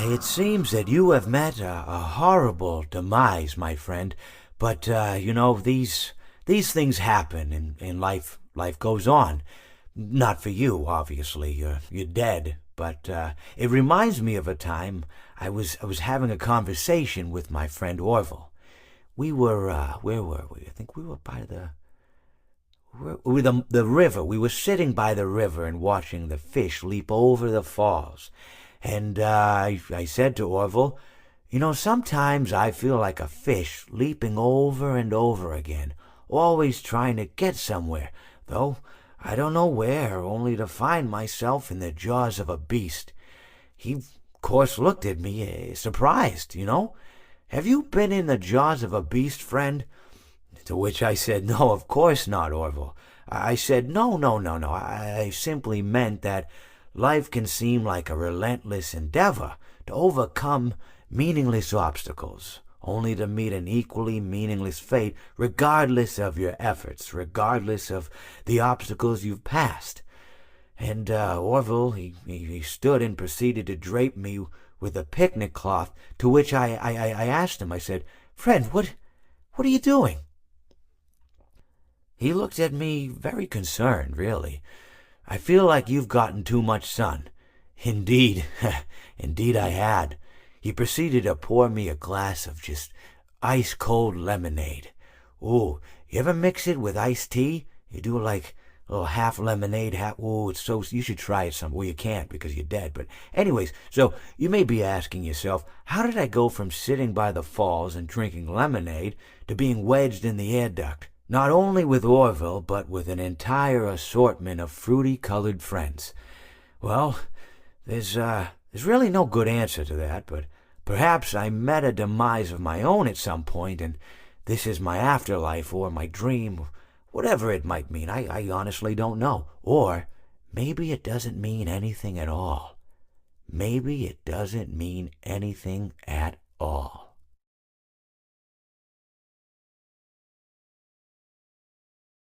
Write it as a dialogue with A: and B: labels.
A: It seems that you have met a horrible demise, my friend. But these things happen in life. Life goes on. Not for you, obviously. You're dead. But it reminds me of a time I was having a conversation with my friend Orville. We were where were we? I think we were by the river. We were sitting by the river and watching the fish leap over the falls. And I said to Orville, sometimes I feel like a fish leaping over and over again, always trying to get somewhere, though I don't know where, only to find myself in the jaws of a beast. He, of course, looked at me, surprised. Have you been in the jaws of a beast, friend? To which I said, no, of course not, Orville. I said, no. I simply meant that life can seem like a relentless endeavor to overcome meaningless obstacles, only to meet an equally meaningless fate, regardless of your efforts, regardless of the obstacles you've passed. And Orville, he stood and proceeded to drape me with a picnic cloth, to which I asked him, I said, friend, what are you doing? He looked at me very concerned, really. I feel like you've gotten too much sun. Indeed, indeed I had. He proceeded to pour me a glass of just ice-cold lemonade. Ooh, you ever mix it with iced tea? You do like a little half lemonade, half... Ooh, you should try it some... Well, you can't because you're dead. But anyways, so you may be asking yourself, how did I go from sitting by the falls and drinking lemonade to being wedged in the air duct? Not only with Orville, but with an entire assortment of fruity-colored friends. Well, there's really no good answer to that, but perhaps I met a demise of my own at some point, and this is my afterlife or my dream, whatever it might mean. I honestly don't know. Or maybe it doesn't mean anything at all. Maybe it doesn't mean anything at